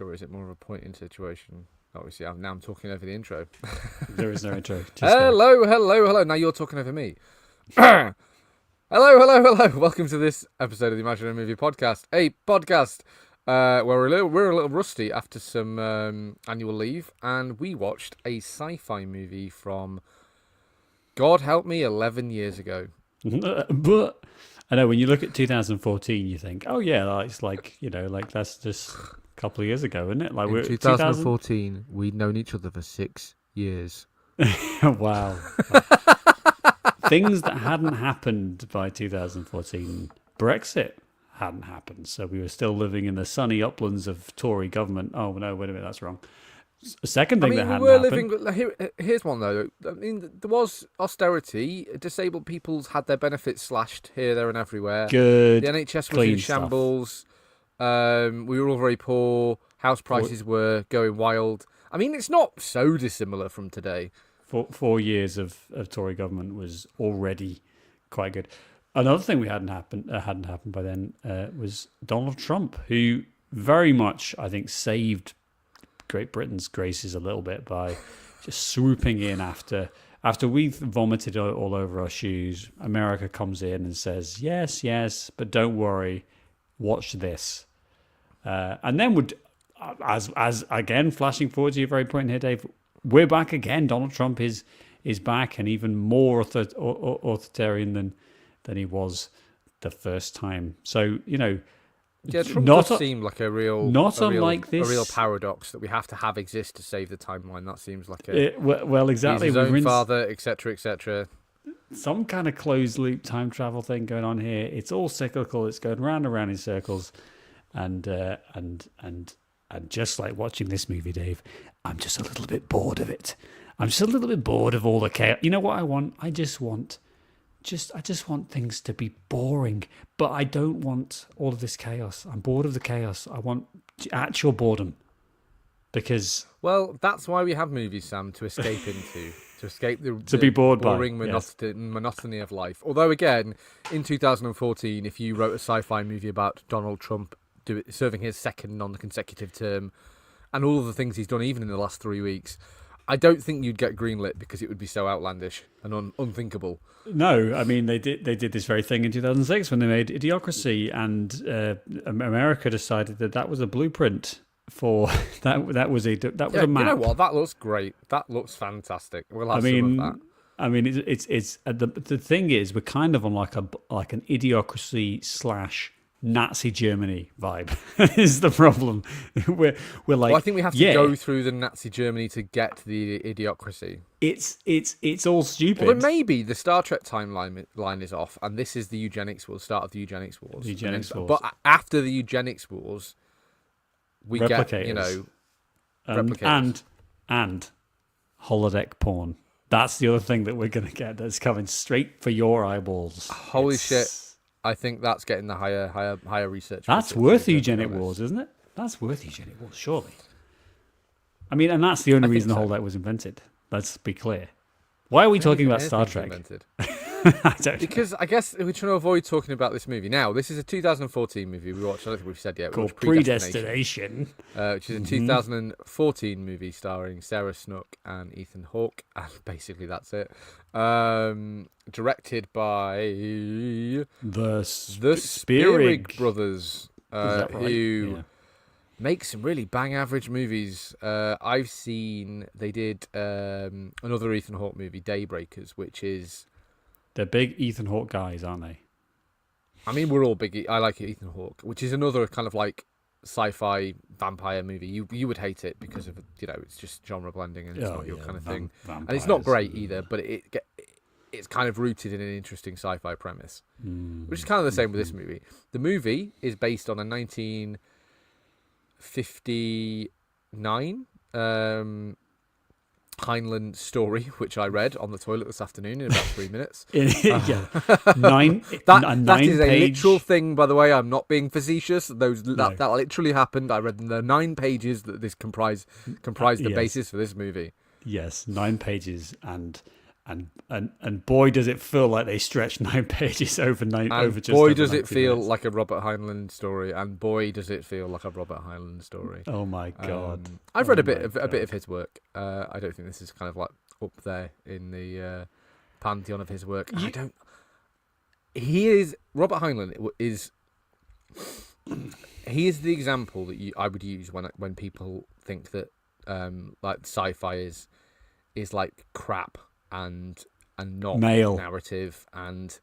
or is it more of a point-in situation? Obviously, now I'm talking over the intro. There is no intro. Hello. Now you're talking over me. Hello. Welcome to this episode of the Imaginary Movie Podcast, a podcast where we're a little rusty after some annual leave, and we watched a sci-fi movie from, God help me, 11 years ago. But I know when you look at 2014, you think, oh yeah, it's like, that's just a couple of years ago, isn't it? Like In 2014, we'd known each other for 6 years. Wow. Things that hadn't happened by 2014. Brexit hadn't happened, so we were still living in the sunny uplands of Tory government. Oh no, wait a minute, that's wrong. A second thing that hadn't happened. Here's one though. I mean, there was austerity. Disabled people's had their benefits slashed here, there, and everywhere. Good. The NHS was in shambles. We were all very poor. House prices were going wild. I mean, it's not so dissimilar from today. 4 years of Tory government was already quite good. Another thing hadn't happened by then was Donald Trump, who very much, I think, saved Great Britain's graces a little bit by just swooping in after we've vomited all over our shoes. America comes in and says, yes, but don't worry, watch this. And then as again, flashing forward to your very point here, Dave, we're back again. Donald Trump is back, and even more authoritarian than he was the first time. So, yeah, Trump does seem like a real paradox that we have to have exist to save the timeline. That seems like exactly. He's his own father, etc., etc. Some kind of closed loop time travel thing going on here. It's all cyclical. It's going round and round in circles, and just like watching this movie, Dave, I'm just a little bit bored of it. I'm just a little bit bored of all the chaos. You know what I want? I just want things to be boring, but I don't want all of this chaos. I'm bored of the chaos. I want actual boredom. Because... Well, that's why we have movies, Sam, to escape into. To escape to be bored boring by, monotony of life. Although, again, in 2014, if you wrote a sci-fi movie about Donald Trump serving his second non-consecutive term and all of the things he's done, even in the last 3 weeks, I don't think you'd get greenlit because it would be so outlandish and unthinkable. No, I mean they did this very thing in 2006 when they made Idiocracy, and America decided that was a blueprint for that was a map. You know what? That looks great. That looks fantastic. We'll have some of that. I mean, it's the thing is, we're kind of on like an Idiocracy / Nazi Germany vibe is the problem. We're like, well, I think we have to go through the Nazi Germany to get to the Idiocracy. It's all stupid. Well, maybe the Star Trek timeline is off, and this is the eugenics wars, start of the eugenics wars. But after the eugenics wars, we replicators. Replicators and holodeck porn. That's the other thing that we're going to get. That's coming straight for your eyeballs. Holy shit! I think that's getting the higher research. That's worth eugenic wars, isn't it? That's worth eugenic wars, surely. I mean, and that's the only reason the holodeck was invented. Let's be clear. Why are we talking about Star Trek? I don't know. Because I guess we're trying to avoid talking about this movie. Now, this is a 2014 movie we watched. I don't think we've said yet. Called Predestination. Which is a 2014 movie starring Sarah Snook and Ethan Hawke. And basically, that's it. Directed by the Spearig brothers, right? who make some really bang average movies. I've seen they did another Ethan Hawke movie, Daybreakers, which is... They're big Ethan Hawke guys, aren't they? I mean, we're all big. I like Ethan Hawke, which is another kind of like sci-fi vampire movie. You would hate it because of it's just genre blending and it's not your kind of thing, and it's not great either. But it's kind of rooted in an interesting sci-fi premise, which is kind of the same with this movie. The movie is based on a 1959 Heinlein story, which I read on the toilet this afternoon in about 3 minutes. That is a literal thing, by the way. I'm not being facetious. That literally happened. I read the 9 pages that this comprised the basis for this movie. Yes, 9 pages and And boy, does it feel like they stretched 9 pages over just boy, does it 90 feel minutes. like a Robert Heinlein story, and boy, does it feel like a Robert Heinlein story. Oh my god! I've read a bit of his work. I don't think this is kind of like up there in the pantheon of his work. Robert Heinlein is. He is the example that I would use when people think that like sci-fi is like crap and not male narrative, and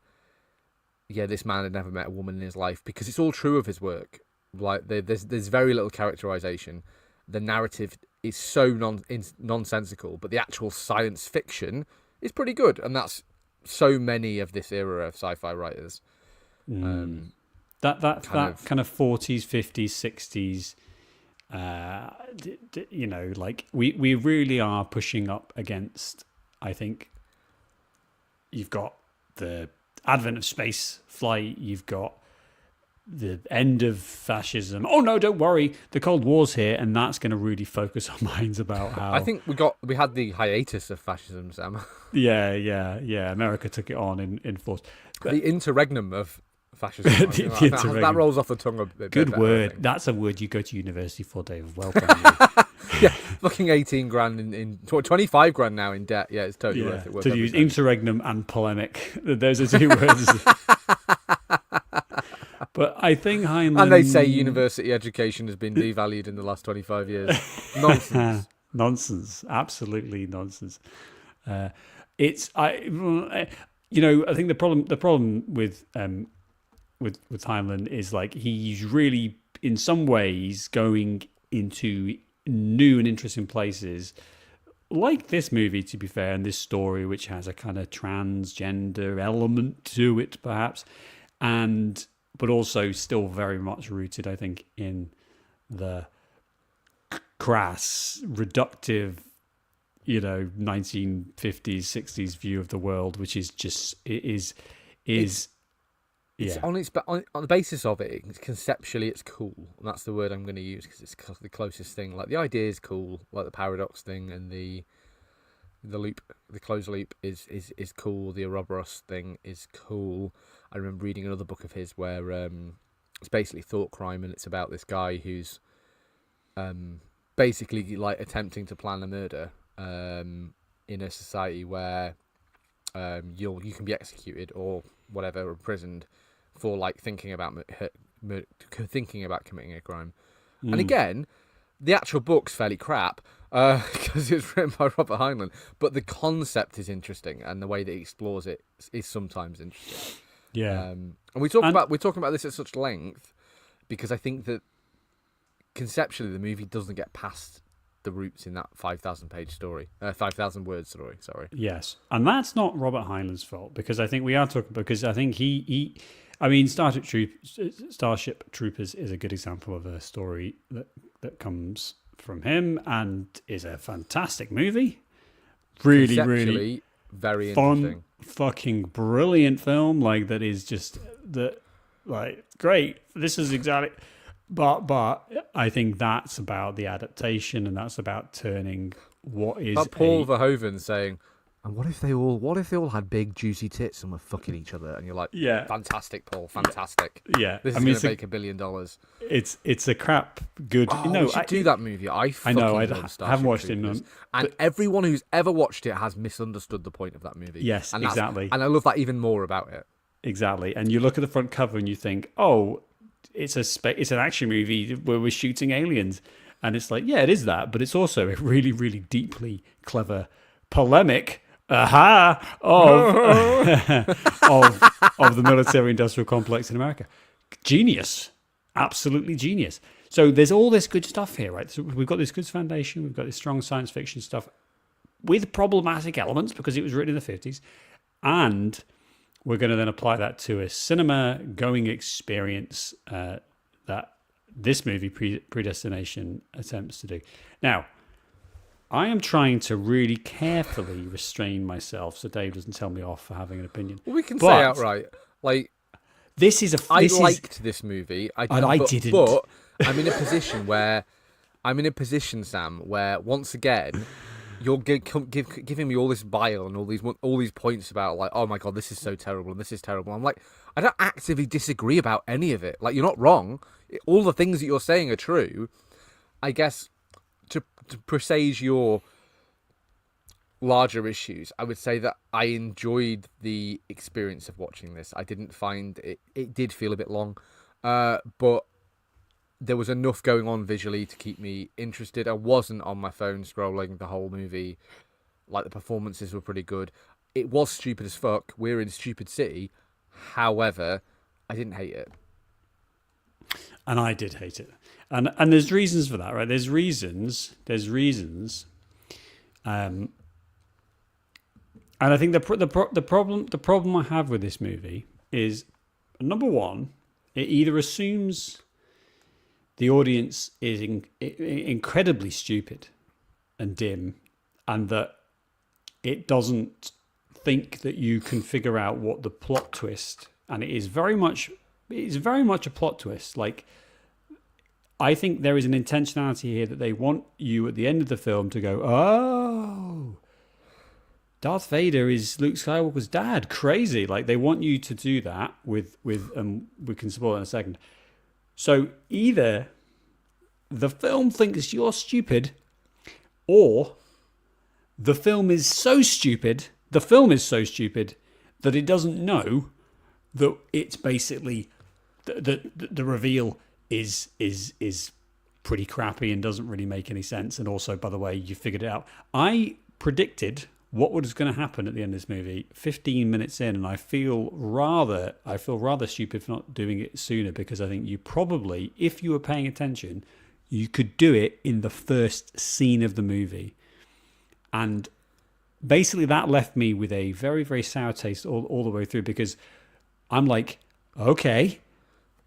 this man had never met a woman in his life, because it's all true of his work. Like there's very little characterization. The narrative is so nonsensical, but the actual science fiction is pretty good, and that's so many of this era of sci-fi writers. That kind of 40s, 50s, 60s, like we really are pushing up against, I think, you've got the advent of space flight, you've got the end of fascism. Oh no, don't worry, the Cold War's here, and that's going to really focus our minds about how... I think we had the hiatus of fascism, Sam. Yeah. America took it on in force. The interregnum of fascism. That rolls off the tongue a bit. Good better, word. That's a word you go to university for, David. Well done. Yeah, fucking 18 grand in 25 grand now in debt. Yeah, it's totally worth it. To use interregnum and polemic. Those are two words. But I think Heinlein... And they say university education has been devalued in the last 25 years. Nonsense. Nonsense. Absolutely nonsense. I think the problem with Heinlein is, like, he's really in some ways going into new and interesting places, like this movie, to be fair, and this story, which has a kind of transgender element to it, perhaps, but also still very much rooted, I think, in the crass, reductive, 1950s, 60s view of the world, which is just on the basis of it, conceptually it's cool, and that's the word I'm going to use because it's the closest thing. Like, the idea is cool, like the paradox thing, and the loop, the closed loop is cool. The Ouroboros thing is cool. I remember reading another book of his where it's basically thought crime, and it's about this guy who's basically like attempting to plan a murder in a society where you can be executed or whatever, imprisoned for like thinking about committing a crime. And again, the actual book's fairly crap because it's written by Robert Heinlein, but the concept is interesting, and the way that he explores it is sometimes interesting. Yeah. And we're talking about this at such length because I think that conceptually the movie doesn't get past the roots in that 5,000 word story. Sorry. Yes, and that's not Robert Heinlein's fault, because I think we are talking, because I think Starship Troopers is a good example of a story that comes from him and is a fantastic movie. Really very fun, interesting, fucking brilliant film. Like, that is just great. This is exactly. But I think that's about the adaptation, and that's about turning what is Paul Verhoeven saying, "And what if they all had big juicy tits and were fucking each other?" And you're like, "Yeah, fantastic, Paul, fantastic. Yeah, this is going to make $1 billion." It's a crap good. We should do that movie. I know. I haven't watched it, and everyone who's ever watched it has misunderstood the point of that movie. Yes, and exactly. And I love that even more about it. Exactly. And you look at the front cover and you think, oh, it's an action movie where we're shooting aliens, and it's like, yeah, it is that, but it's also a really, really deeply clever polemic of the military-industrial complex in America. Genius, absolutely genius. So there's all this good stuff here, right? So we've got this good foundation, we've got this strong science fiction stuff with problematic elements because it was written in the 50s, and we're going to then apply that to a cinema-going experience that this movie, Predestination, attempts to do. Now, I am trying to really carefully restrain myself so Dave doesn't tell me off for having an opinion. Well, we can say outright, like, I liked this movie. I didn't. But I'm in a position, Sam, where once again, you're giving me all this bile and all these points about like, oh my god, this is so terrible and this is terrible. I'm like, I don't actively disagree about any of it. Like, you're not wrong. All the things that you're saying are true. I guess to presage your larger issues, I would say that I enjoyed the experience of watching this. I didn't find it did feel a bit long, but there was enough going on visually to keep me interested. I wasn't on my phone scrolling the whole movie. Like, the performances were pretty good. It was stupid as fuck. We're in Stupid City. However, I didn't hate it. And I did hate it. And there's reasons for that, right? There's reasons. And I think the problem I have with this movie is, number one, it either assumes the audience is incredibly stupid and dim, and that it doesn't think that you can figure out what the plot twist, and it is very much a plot twist. Like, I think there is an intentionality here that they want you at the end of the film to go, oh, Darth Vader is Luke Skywalker's dad. Crazy. Like, they want you to do that with we can support that in a second. So either the film thinks you're stupid, or the film is so stupid that it doesn't know that it's basically the reveal is pretty crappy and doesn't really make any sense. And also, by the way, you figured it out. I predicted what was going to happen at the end of this movie 15 minutes in, and I feel rather stupid for not doing it sooner, because I think you probably, if you were paying attention, you could do it in the first scene of the movie. And basically that left me with a very, very sour taste all the way through, because I'm like, okay,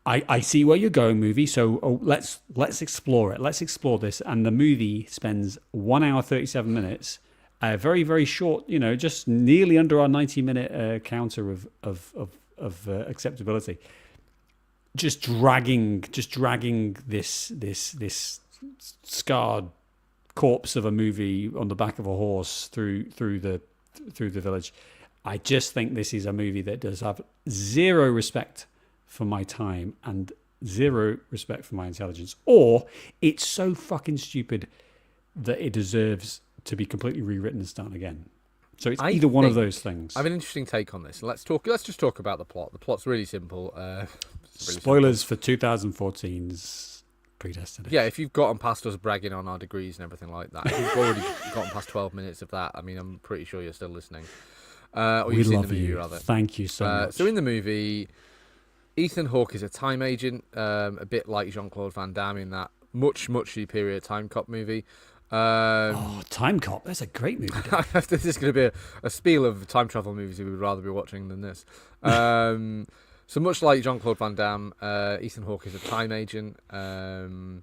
I see where you're going, movie. So let's explore it. Let's explore this. And the movie spends 1 hour 37 minutes. Very, very short, just nearly under our 90-minute counter of acceptability. Just dragging this scarred corpse of a movie on the back of a horse through the village. I just think this is a movie that does have zero respect for my time and zero respect for my intelligence, or it's so fucking stupid that it deserves to be completely rewritten and started again. So it's either one of those things. I have an interesting take on this. Let's just talk about the plot. The plot's really simple. Spoilers for 2014's Predestination. Yeah, if you've gotten past us bragging on our degrees and everything like that, if you've already gotten past 12 minutes of that, I mean, I'm pretty sure you're still listening. Or we you've seen love the movie, you. rather. Thank you so much. So in the movie, Ethan Hawke is a time agent, a bit like Jean-Claude Van Damme in that much, much superior Time Cop movie. Time Cop, that's a great movie. This is going to be a spiel of time travel movies we would rather be watching than this. So much like Jean-Claude Van Damme, Ethan Hawke is a time agent. The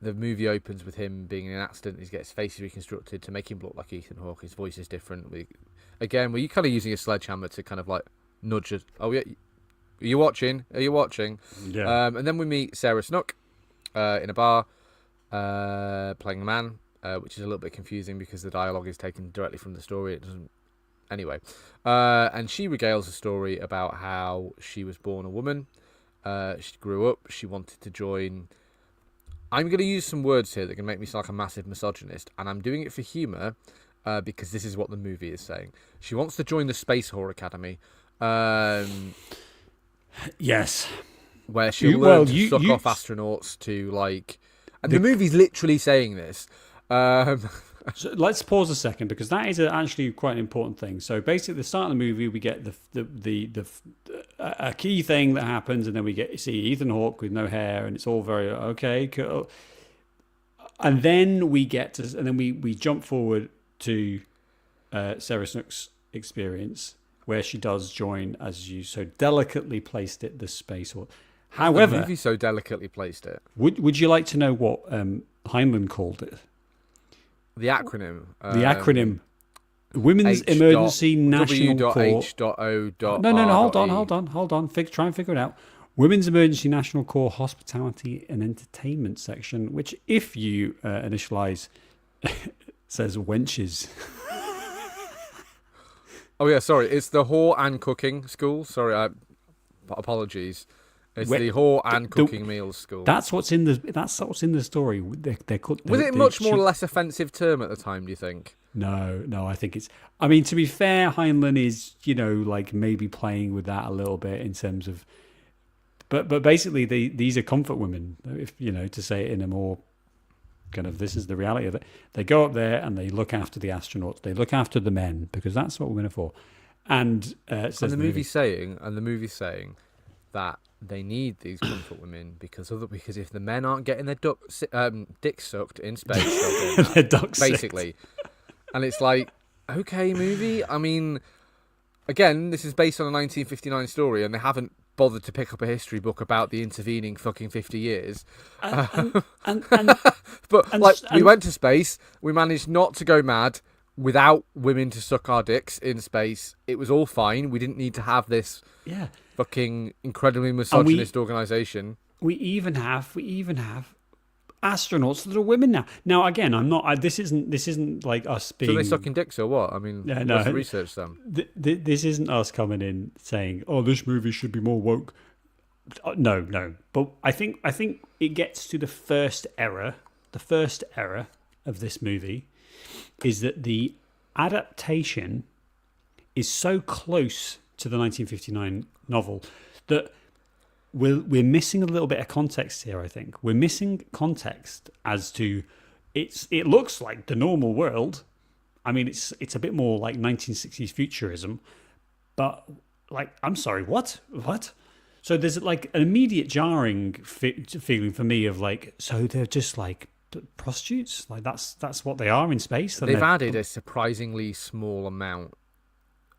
movie opens with him being in an accident. He gets his face reconstructed to make him look like Ethan Hawke. His voice is different. Were you kind of using a sledgehammer to kind of like nudge it? Oh yeah, are you watching? Yeah. And then we meet Sarah Snook in a bar, playing a man. Which is a little bit confusing because the dialogue is taken directly from the story. It doesn't. Anyway, and she regales a story about how she was born a woman. She grew up. She wanted to join. I'm going to use some words here that can make me sound like a massive misogynist, and I'm doing it for humour because this is what the movie is saying. She wants to join the Space Whore Academy. Yes. Where she'll learn to suck off astronauts to like. And the movie's literally saying this. So let's pause a second, because that is actually quite an important thing. So basically, at the start of the movie, we get a key thing that happens, and then we see Ethan Hawke with no hair, and it's all very okay, cool. And then we jump forward to Sarah Snook's experience, where she does join, as you so delicately placed it, the Space Whore. However, the movie so delicately placed it. Would you like to know what Heinlein called it? The acronym. Women's Emergency National Corps. No, hold on. Try and figure it out. Women's Emergency National Corps Hospitality and Entertainment Section, which if you initialize says wenches. Oh yeah, sorry. It's the whore and cooking school. Sorry, apologies. It's the whore and cooking meals school. That's what's in the story. Was it a much more less offensive term at the time? Do you think? No. I think it's. I mean, to be fair, Heinlein is like maybe playing with that a little bit in terms of. But basically, these are comfort women. If to say it in a more kind of this is the reality of it. They go up there and they look after the astronauts. They look after the men because that's what we're in for. And the movie's saying that they need these comfort women because if the men aren't getting their dick sucked in space, their ducks basically. And it's like, okay, movie. I mean, again, this is based on a 1959 story, and they haven't bothered to pick up a history book about the intervening fucking 50 years. But we went to space. We managed not to go mad without women to suck our dicks in space. It was all fine. We didn't need to have this fucking incredibly misogynist organization. We even have astronauts that are women now. Now again, I'm not. This isn't like us being. So they sucking dicks or what? I mean, what's the research then? This isn't us coming in saying, "Oh, this movie should be more woke." No. But I think it gets to the first error. The first error of this movie is that the adaptation is so close to the 1959 novel that we're missing a little bit of context here. I think we're missing context as to it looks like the normal world. I mean, it's a bit more like 1960s futurism, but like, I'm sorry, what? So there's like an immediate jarring feeling for me of like, so they're just like prostitutes, like that's what they are in space. They've added a surprisingly small amount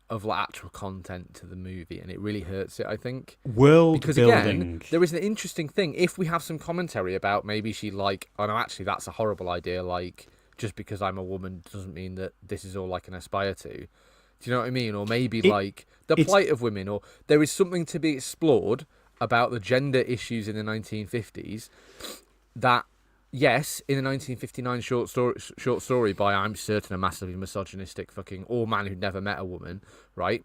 of actual content to the movie, and it really hurts it, I think. World because building. Again, there is an interesting thing. If we have some commentary about maybe she like, oh no, actually that's a horrible idea. Like, just because I'm a woman doesn't mean that this is all I can aspire to. Do you know what I mean? Or maybe like the plight of women, or there is something to be explored about the gender issues in the 1950s that. Yes, in a 1959 short story by, I'm certain, a massively misogynistic fucking all man who'd never met a woman, right?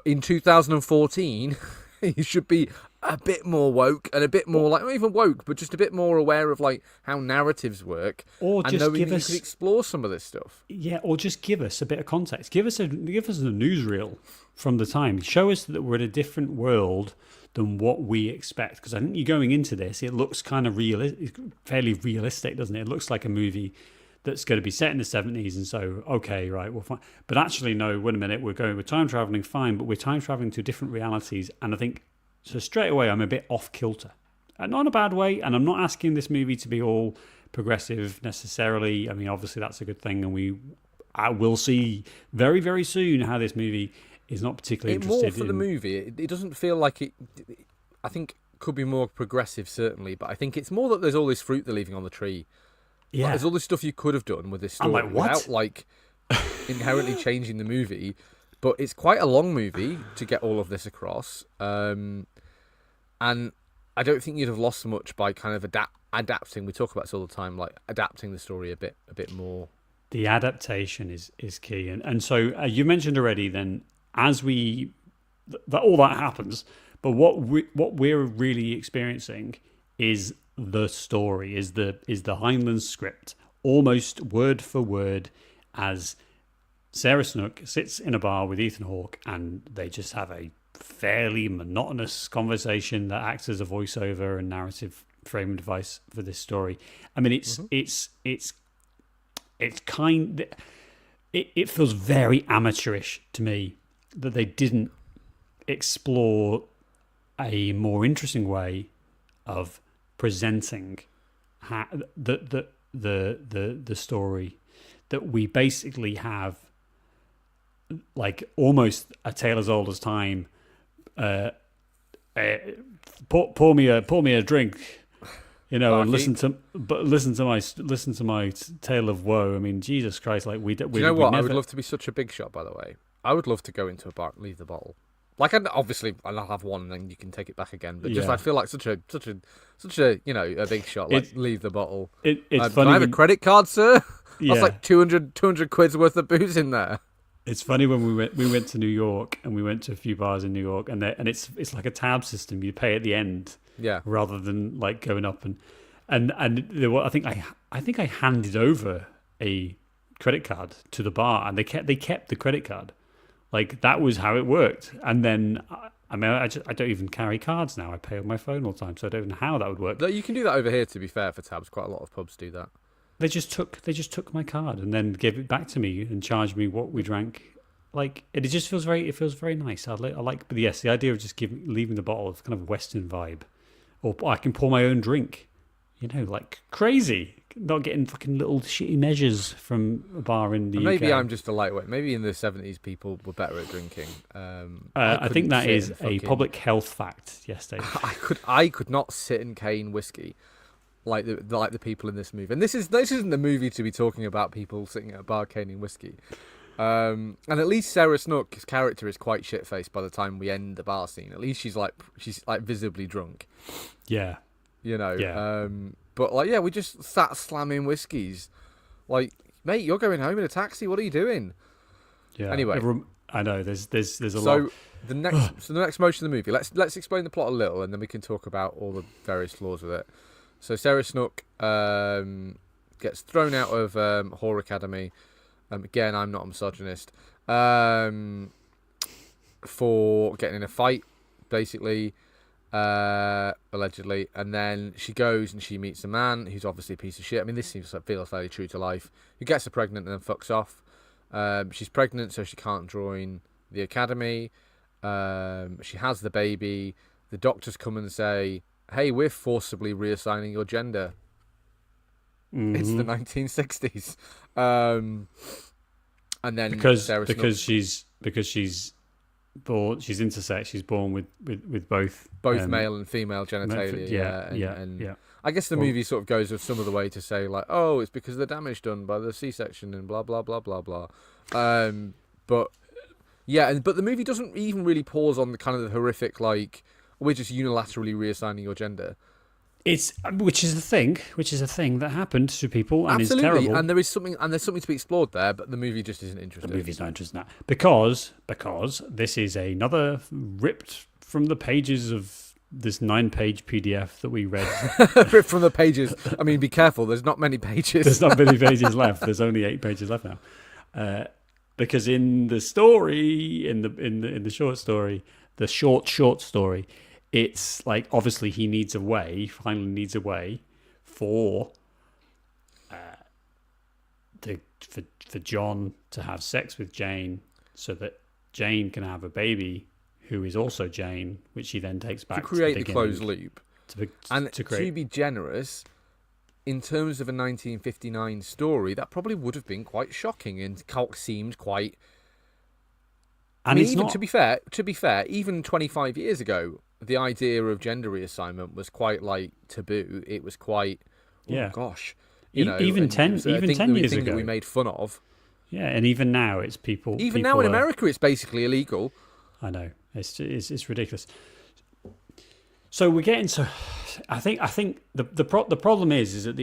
In 2014, you should be a bit more woke and a bit more like, not even woke, but just a bit more aware of like how narratives work, or and just knowing give that us, you could explore some of this stuff. Yeah, or just give us a bit of context. Give us a newsreel from the time. Show us that we're in a different world than what we expect, because I think you're going into this, it looks kind of fairly realistic, doesn't it? It looks like a movie that's going to be set in the 70s, and so okay, right, we're fine. But actually, no, wait a minute, we're time traveling, fine, but we're time traveling to different realities, and I think so straight away I'm a bit off kilter, and not in a bad way. And I'm not asking this movie to be all progressive necessarily. I mean, obviously that's a good thing, and I will see very, very soon how this movie is not particularly interested more for the movie. It doesn't feel like it. I think could be more progressive, certainly, but I think it's more that there's all this fruit they're leaving on the tree. Yeah, like, there's all this stuff you could have done with this story without like inherently changing the movie. But it's quite a long movie to get all of this across, and I don't think you'd have lost much by kind of adapting. We talk about this all the time, like adapting the story a bit more. The adaptation is key, and so you mentioned already. Then as all that happens, but what we're really experiencing is the story, is the Heinlein script, almost word for word, as Sarah Snook sits in a bar with Ethan Hawke, and they just have a fairly monotonous conversation that acts as a voiceover and narrative framing device for this story. I mean, it feels very amateurish to me that they didn't explore a more interesting way of presenting the story, that we basically have like almost a tale as old as time. Pour me a drink, and listen to my tale of woe. I mean, Jesus Christ! Like we. Do you know what? I would love to be such a big shot. By the way, I would love to go into a bar, leave the bottle. Like, obviously, I'll have one, and then you can take it back again. But I feel like such a a big shot. Like, leave the bottle. It's funny. Can I have a credit card, sir? That's like 200 quid's worth of booze in there. It's funny when we went to New York, and we went to a few bars in New York, and it's like a tab system. You pay at the end, rather than like going up and there were, I think I handed over a credit card to the bar, and they kept the credit card. Like, that was how it worked. And then I don't even carry cards now. I pay on my phone all the time, so I don't know how that would work. You can do that over here, to be fair, for tabs. Quite a lot of pubs do that. They just took my card and then gave it back to me and charged me what we drank. Like, it just feels very nice. I like, but yes, the idea of just leaving the bottle of kind of Western vibe, or I can pour my own drink, like crazy. Not getting fucking little shitty measures from a bar in the UK. Maybe I'm just a lightweight. Maybe in the 70s people were better at drinking. I think that is a public health fact. Yes, Dave. I could not sit and cane whiskey like the people in this movie. And this isn't the movie to be talking about people sitting at a bar caning whiskey. And at least Sarah Snook's character is quite shit-faced by the time we end the bar scene. At least she's like visibly drunk. Yeah. Yeah. But we just sat slamming whiskeys. Like, mate, you're going home in a taxi. What are you doing? Yeah. Anyway, I know there's a lot. So the next motion of the movie. Let's explain the plot a little, and then we can talk about all the various flaws with it. So Sarah Snook gets thrown out of Whore Academy. Again, I'm not a misogynist. For getting in a fight, basically. Allegedly, and then she goes and she meets a man who's obviously a piece of shit. I mean, this feels fairly true to life. Who gets her pregnant and then fucks off. She's pregnant, so she can't join the academy. She has the baby. The doctors come and say, "Hey, we're forcibly reassigning your gender." Mm-hmm. It's the 1960s, and then because she's born, she's intersex. She's born with both male and female genitalia. Yeah. I guess the movie sort of goes with some of the way to say, like, oh, it's because of the damage done by the C-section and blah blah blah blah blah. But the movie doesn't even really pause on the kind of the horrific, like, we're just unilaterally reassigning your gender. Which is a thing that happened to people and Absolutely. is terrible. And there's something to be explored there, but the movie just isn't interested. The movie's not interested in that because this is another ripped from the pages of this 9-page PDF that we read. Ripped from the pages. I mean, be careful. There's not many pages. There's not many pages left. There's only 8 pages left now. Because in the story, in the short story, the short story. It's like, obviously he finally needs a way for John to have sex with Jane so that Jane can have a baby who is also Jane, which he then takes back to create the the closed loop. To be generous, in terms of a 1959 story, that probably would have been quite shocking and seemed quite... And I mean, even to be fair, even 25 years ago, the idea of gender reassignment was quite like taboo. It was quite, gosh, even 10 years ago that we made fun of. Yeah, and even now it's people. Even now in America, it's basically illegal. I know it's ridiculous. So we're getting to. I think the problem is that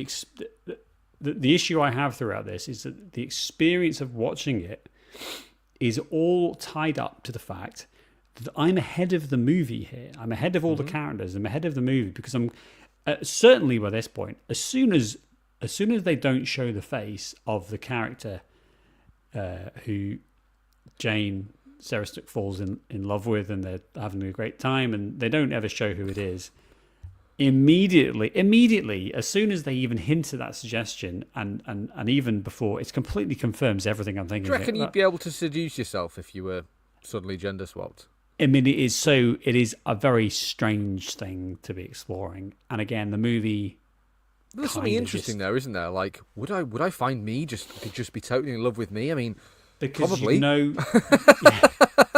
the issue I have throughout this is that the experience of watching it is all tied up to the fact that I'm ahead of the movie here. I'm ahead of all the characters. I'm ahead of the movie because I'm certainly by this point. As soon as they don't show the face of the character who Sarah Snook falls in love with, and they're having a great time, and they don't ever show who it is. Immediately, as soon as they even hint at that suggestion, and even before, it completely confirms everything I'm thinking. Do you reckon you'd be able to seduce yourself if you were suddenly gender swapped? I mean, it is a very strange thing to be exploring. And again, the movie... There's something interesting there, isn't there? Like, would I find me could just be totally in love with me? I mean, because probably. Yeah.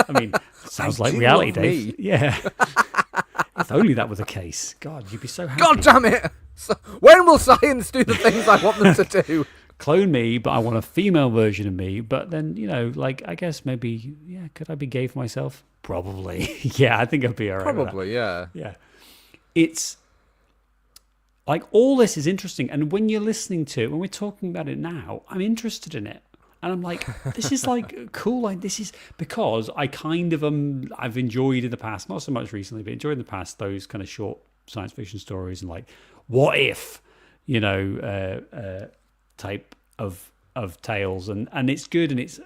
I mean, sounds like reality, Dave. Me. Yeah. If only that were the case. God, you'd be so happy. God damn it! So, when will science do the things I want them to do? Clone me, but I want a female version of me. But then, I guess maybe, could I be gay for myself? Probably. Yeah, I think I'd be all right. Probably, yeah. Yeah. It's... Like, all this is interesting. And when you're listening to it, when we're talking about it now, I'm interested in it. And I'm like, this is like cool. Like, this is because I kind of I've enjoyed in the past, not so much recently, but enjoyed in the past those kind of short science fiction stories and like, what if, type of tales. And it's good. And it's,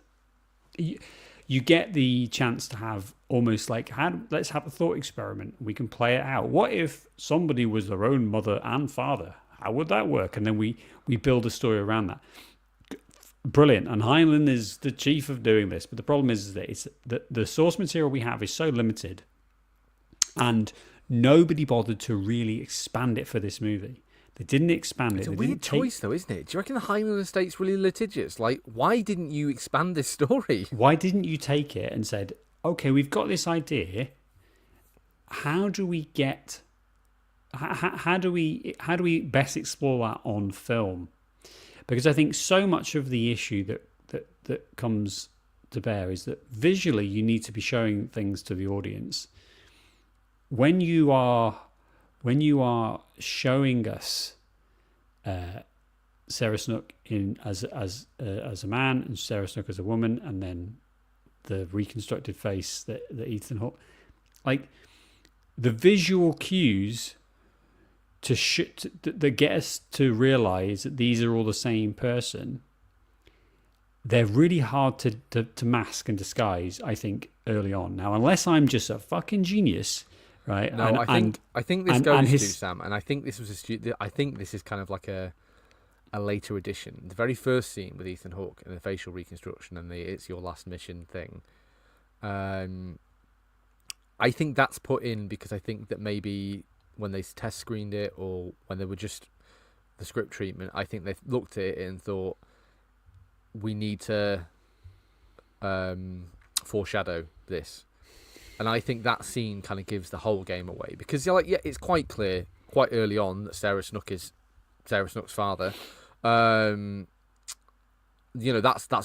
you get the chance to have almost like, let's have a thought experiment. We can play it out. What if somebody was their own mother and father? How would that work? And then we build a story around that. Brilliant. And Heinlein is the chief of doing this. But the problem is that it's the source material we have is so limited, and nobody bothered to really expand it for this movie. They didn't expand it. It's a weird choice, though, isn't it? Do you reckon the Heinlein estate's really litigious? Like, why didn't you expand this story? Why didn't you take it and said, okay, we've got this idea. How do we get? How do we best explore that on film? Because I think so much of the issue that comes to bear is that visually you need to be showing things to the audience. When you are showing us Sarah Snook as a man and Sarah Snook as a woman, and then the reconstructed face that Ethan Hawke, like the visual cues that get us to realize that these are all the same person, they're really hard to mask and disguise, I think, early on. Now, unless I'm just a fucking genius, right? No, I think this goes to Sam, and I think this was I think this is kind of like a later edition. The very first scene with Ethan Hawke and the facial reconstruction and the "it's your last mission" thing. I think that's put in because I think that maybe when they test screened it or when they were just the script treatment, I think they looked at it and thought, we need to foreshadow this. And I think that scene kind of gives the whole game away, because you're like, yeah, it's quite clear quite early on that Sarah Snook is Sarah Snook's father. That's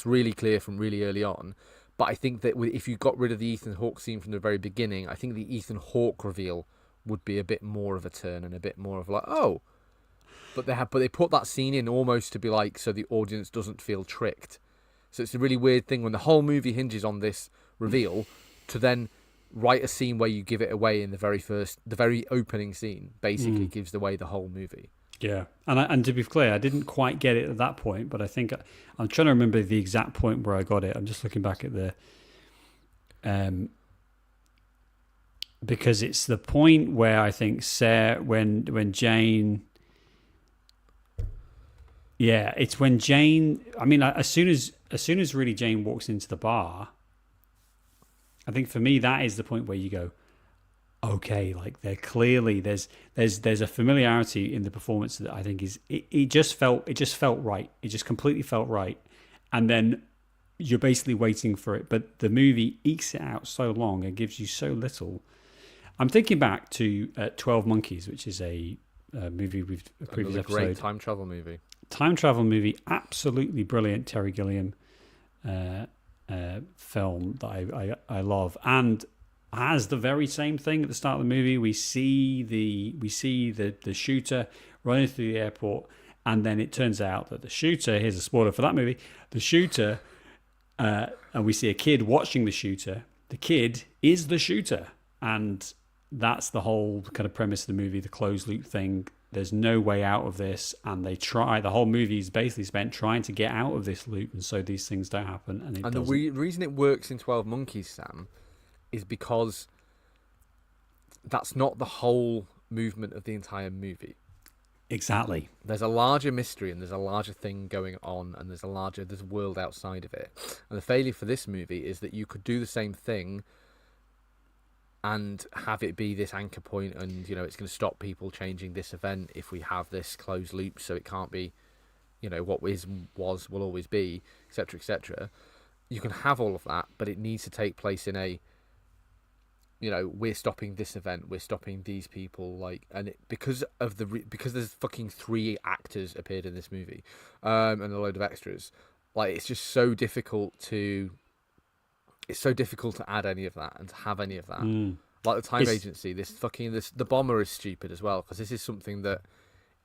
really clear from really early on. But I think that if you got rid of the Ethan Hawke scene from the very beginning, I think the Ethan Hawke reveal would be a bit more of a turn and a bit more of like, oh. But they put that scene in almost to be like, so the audience doesn't feel tricked. So it's a really weird thing when the whole movie hinges on this reveal, to then write a scene where you give it away in the very opening scene basically gives away the whole movie. Yeah, and to be clear, I didn't quite get it at that point, but I think I'm trying to remember the exact point where I got it. I'm just looking back at the, because it's the point where I think Sarah, when Jane, yeah, it's when Jane. I mean, as soon as really Jane walks into the bar, I think for me that is the point where you go, okay, like they're clearly there's a familiarity in the performance that I think is it just felt right. It just completely felt right. And then you're basically waiting for it, but the movie ekes it out so long and gives you so little. I'm thinking back to 12 Monkeys, which is a movie we've a previous Another episode. Great time travel movie. Time travel movie, absolutely brilliant. Terry Gilliam film that I love, and has the very same thing at the start of the movie. We see the shooter running through the airport, and then it turns out that the shooter, here's a spoiler for that movie, the shooter, and we see a kid watching the shooter. The kid is the shooter, and that's the whole kind of premise of the movie, the closed loop thing. There's no way out of this, and they try. The whole movie is basically spent trying to get out of this loop, and so these things don't happen. And the reason it works in 12 Monkeys, Sam, is because that's not the whole movement of the entire movie. Exactly. There's a larger mystery, and there's a larger thing going on, and there's a world outside of it. And the failure for this movie is that you could do the same thing and have it be this anchor point, and it's going to stop people changing this event if we have this closed loop, so it can't be what was will always be, etc., etc. You can have all of that, but it needs to take place in a we're stopping this event, we're stopping these people, because there's fucking 3 actors appeared in this movie, and a load of extras. It's just so difficult to add any of that and to have any of that. Like the time agency, the bomber is stupid as well, because this is something that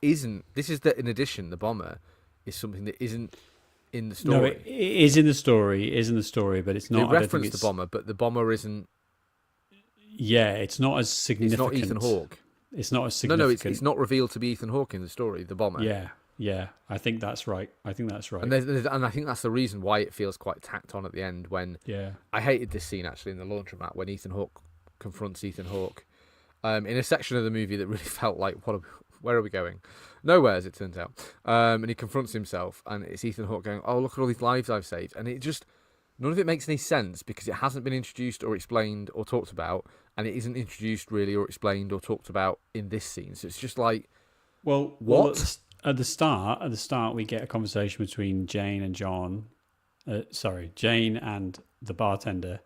isn't. This is that in addition, the bomber is something that isn't in the story. No, it is in the story. It is in the story, but it's not. They reference the bomber, but the bomber isn't. Yeah, it's not as significant. It's not Ethan Hawke. It's not as significant. No, it's not revealed to be Ethan Hawke in the story. The bomber. Yeah. I think that's right. And I think that's the reason why it feels quite tacked on at the end. When I hated this scene actually in the laundromat when Ethan Hawke confronts Ethan Hawke in a section of the movie that really felt like, where are we going? Nowhere, as it turns out. And he confronts himself, and it's Ethan Hawke going, "Oh, look at all these lives I've saved," and it just. None of it makes any sense because it hasn't been introduced or explained or talked about, and it isn't introduced really or explained or talked about in this scene. So it's just like, what? Well, at the start, we get a conversation between Jane and John. Jane and the bartender,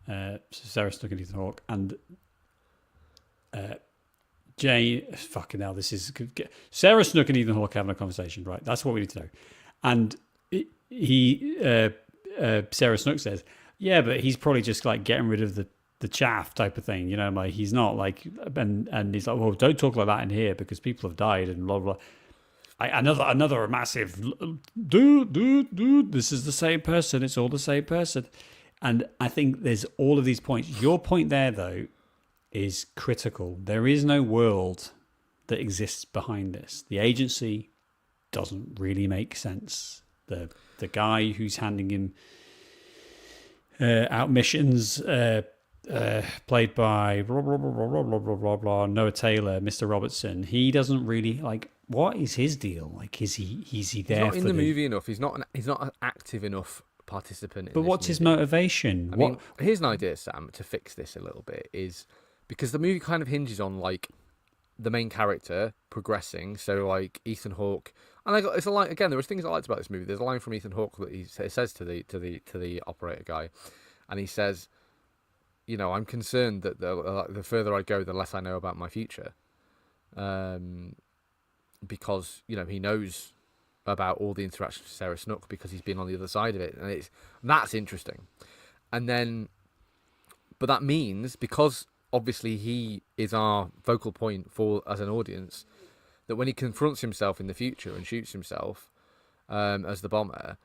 Sarah Snook and Ethan Hawke, and Jane. Fucking hell, this is Sarah Snook and Ethan Hawke having a conversation, right? That's what we need to know. And Sarah Snook says, "Yeah, but he's probably just like getting rid of the chaff type of thing, you know. Like he's not like." And he's like, "Well, don't talk like that in here because people have died and blah blah." Another massive dude. This is the same person. It's all the same person, and I think there's all of these points. Your point there, though, is critical. There is no world that exists behind this. The agency doesn't really make sense. The guy who's handing him out missions, played by Noah Taylor, Mr. Robertson, he doesn't really like. What is his deal? Like, is he there? He's not in the movie enough. He's not an active enough participant. But what's his motivation? I mean, here's an idea, Sam, to fix this a little bit. Is because the movie kind of hinges on like the main character progressing. So like Ethan Hawke. And it's a line again. There was things I liked about this movie. There's a line from Ethan Hawke that he says to the operator guy, and he says, "You know, I'm concerned that the further I go, the less I know about my future, because you know he knows about all the interactions with Sarah Snook because he's been on the other side of it, and that's interesting. And then, but that means because obviously he is our focal point for as an audience." That when he confronts himself in the future and shoots himself as the bomber,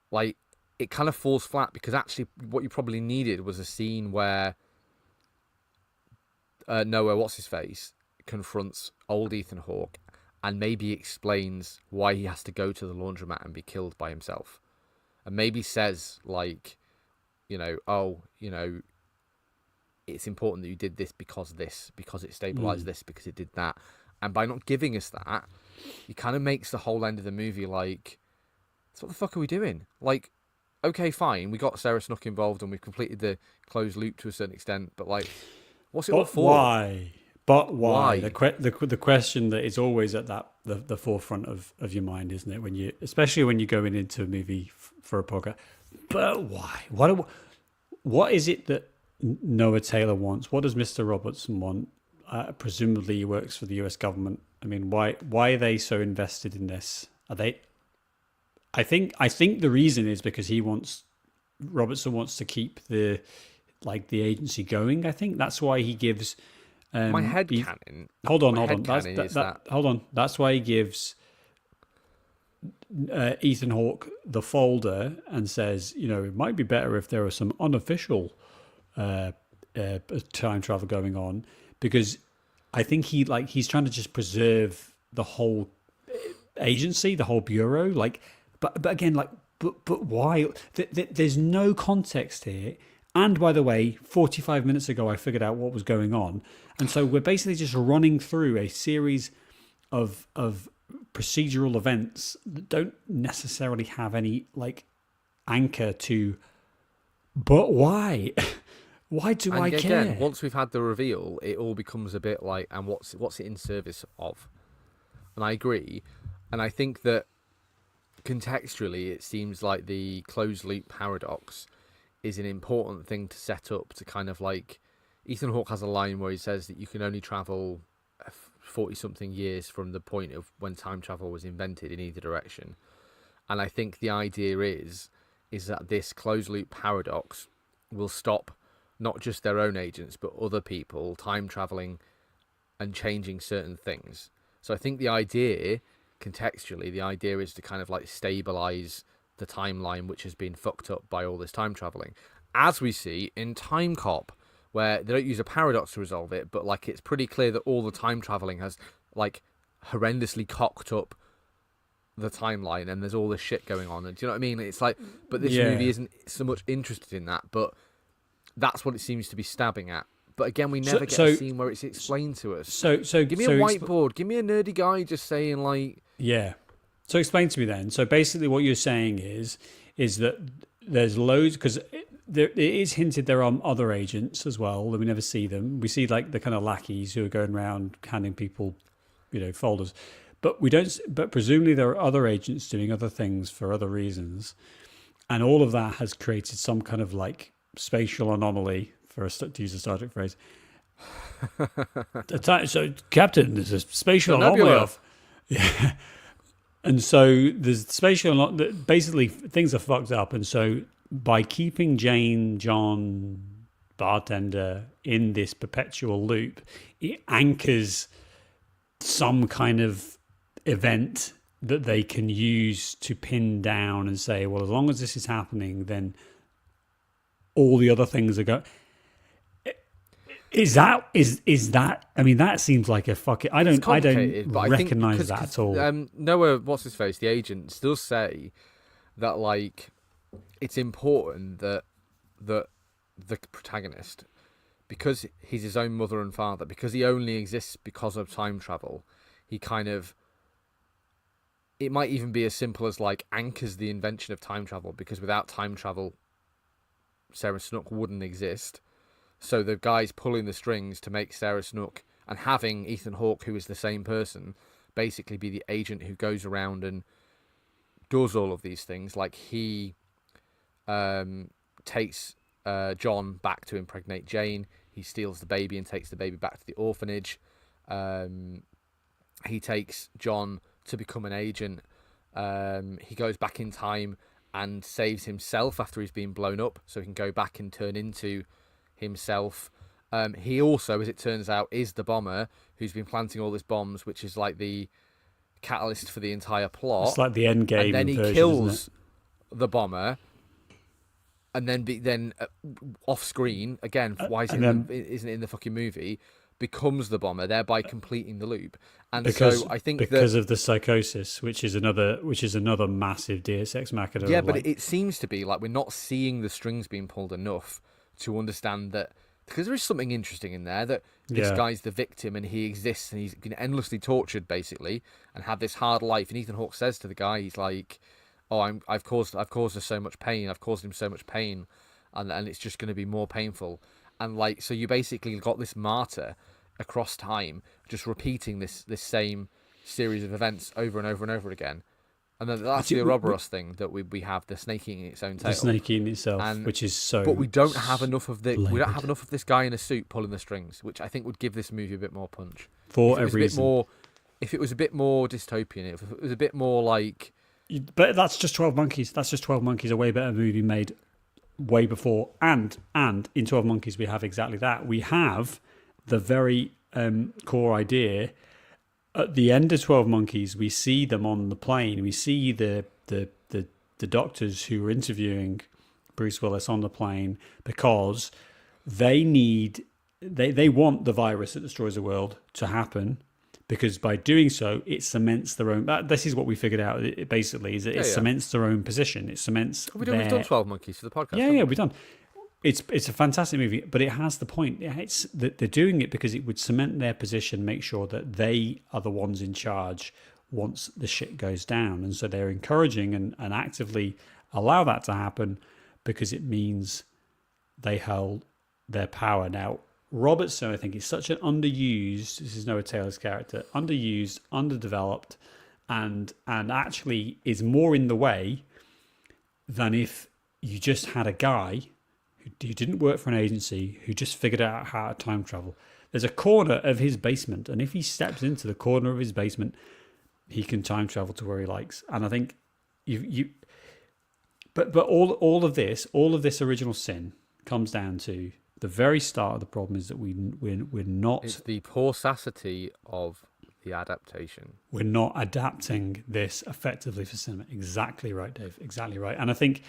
like it kind of falls flat because actually what you probably needed was a scene where Noah, what's his face, confronts old Ethan Hawke and maybe explains why he has to go to the laundromat and be killed by himself, and maybe says like, it's important that you did this because it stabilized this because it did that. And by not giving us that, he kind of makes the whole end of the movie like, so what the fuck are we doing? Like, okay, fine, we got Sarah Snook involved and we've completed the closed loop to a certain extent, but like, what's it all for? Why? But why? The question that is always at the forefront of your mind, isn't it? Especially when you're going into a movie for a podcast. But why? What is it that Noah Taylor wants? What does Mr. Robertson want? Presumably he works for the US government. I mean, why are they so invested in this? Are they? I think the reason is because Robertson wants to keep the agency going. I think that's why he gives. My head canon. Hold on. Hold on. That's why he gives Ethan Hawke the folder and says, it might be better if there was some unofficial time travel going on. Because I think he's trying to just preserve the whole agency, the whole bureau. But again, but why? There's no context here. And by the way, 45 minutes ago, I figured out what was going on, and so we're basically just running through a series of procedural events that don't necessarily have any anchor to. But why? Why do I care? Again, once we've had the reveal, it all becomes a bit like, and what's it in service of? And I agree, and I think that contextually, it seems like the closed loop paradox is an important thing to set up to kind of like. Ethan Hawke has a line where he says that you can only travel 40-something years from the point of when time travel was invented in either direction, and I think the idea is that this closed loop paradox will stop not just their own agents, but other people time traveling and changing certain things. So I think the idea, contextually, the idea is to kind of like stabilize the timeline, which has been fucked up by all this time traveling, as we see in Time Cop, where they don't use a paradox to resolve it, but like it's pretty clear that all the time traveling has like horrendously cocked up the timeline, and there's all this shit going on. And do you know what I mean? It's like, but this movie isn't so much interested in that, but that's what it seems to be stabbing at. But again, we never get a scene where it's explained to us. So give me a whiteboard. Give me a nerdy guy just saying like... Yeah. So explain to me then. So basically what you're saying is that there's loads... Because it is hinted there are other agents as well, that we never see them. We see like the kind of lackeys who are going around handing people, folders. But we don't... But presumably there are other agents doing other things for other reasons. And all of that has created some kind of like spatial anomaly, to use a Star Trek phrase. So, Captain, there's a spatial anomaly of... Yeah. And so there's spatial... Basically, things are fucked up. And so by keeping Jane, John, bartender in this perpetual loop, it anchors some kind of event that they can use to pin down and say, well, as long as this is happening, then all the other things are going... Is that? I mean, that seems like a fucking... I don't recognize that at all. Noah, what's his face, the agent, still say that like it's important that the protagonist, because he's his own mother and father, because he only exists because of time travel, he kind of... It might even be as simple as like anchors the invention of time travel, because without time travel, Sarah Snook wouldn't exist. So the guy's pulling the strings to make Sarah Snook, and having Ethan Hawke, who is the same person, basically be the agent who goes around and does all of these things. Like he takes John back to impregnate Jane. He steals the baby and takes the baby back to the orphanage. He takes John to become an agent. He goes back in time and saves himself after he's been blown up, so he can go back and turn into himself. He also, as it turns out, is the bomber who's been planting all these bombs, which is like the catalyst for the entire plot. It's like the end game. And then he kills the bomber, and then off screen again. Why isn't it in the fucking movie? Becomes the bomber, thereby completing the loop. And so I think because of the psychosis, which is another massive Deus Ex Machina. Yeah, but it seems to be like we're not seeing the strings being pulled enough to understand that, because there is something interesting in there, that this guy's the victim and he exists and he's been endlessly tortured basically and had this hard life. And Ethan Hawke says to the guy, he's like, "Oh, I've caused her so much pain. I've caused him so much pain, and it's just going to be more painful." And like, so you basically got this martyr across time, just repeating this same series of events over and over and over again. And then that's the Ouroboros thing that we have, the snake eating its own tail. The snake eating itself, which is so... But we don't have enough of this guy in a suit pulling the strings, which I think would give this movie a bit more punch. For every reason. If it was a bit more dystopian, if it was a bit more like... But that's just 12 Monkeys. That's just 12 Monkeys, a way better movie made way before. And in 12 Monkeys, we have exactly that. We have the very core idea. At the end of 12 Monkeys, we see them on the plane. We see the doctors who are interviewing Bruce Willis on the plane because they want the virus that destroys the world to happen, because by doing so, it cements their own... This is what we figured out, basically, is that it cements their own position. It cements We've done 12 Monkeys for the podcast. Yeah, we've done. It's a fantastic movie, but it has the point. It's that they're doing it because it would cement their position, make sure that they are the ones in charge once the shit goes down. And so they're encouraging and actively allow that to happen because it means they hold their power. Now, Robertson, I think, is such an underused, this is Noah Taylor's character, underused, underdeveloped, and actually is more in the way than if you just had a guy who didn't work for an agency, who just figured out how to time travel. There's a corner of his basement, and if he steps into the corner of his basement, he can time travel to where he likes. And I think but all of this original sin comes down to the very start of the problem is that we're not. It's the paucity of the adaptation. We're not adapting this effectively for cinema. Exactly right, Dave. Exactly right. And I think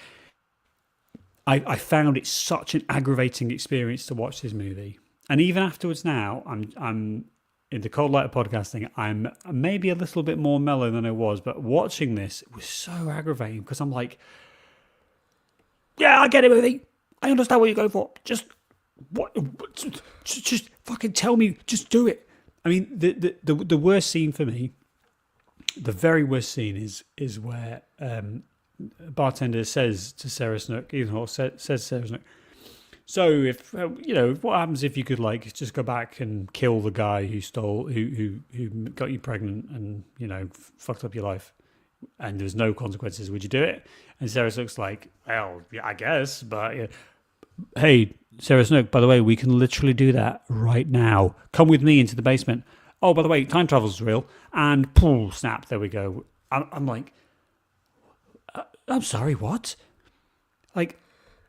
I found it such an aggravating experience to watch this movie. And even afterwards now, I'm in the cold light of podcasting, I'm maybe a little bit more mellow than I was, but watching this, it was so aggravating because I'm like, yeah, I get it, movie. I understand what you're going for. Just fucking tell me. Just do it. I mean, the worst scene for me, the very worst scene is where a bartender says to Sarah Snook, Ethan Hawke says to Sarah Snook, so if what happens if you could like just go back and kill the guy who got you pregnant and fucked up your life, and there's no consequences, would you do it? And Sarah Snook's like, well, yeah, I guess, but hey, Sarah Snook, by the way, we can literally do that right now. Come with me into the basement. Oh, by the way, time travel's real. And pull, snap, there we go. I'm like, I'm sorry, what? Like,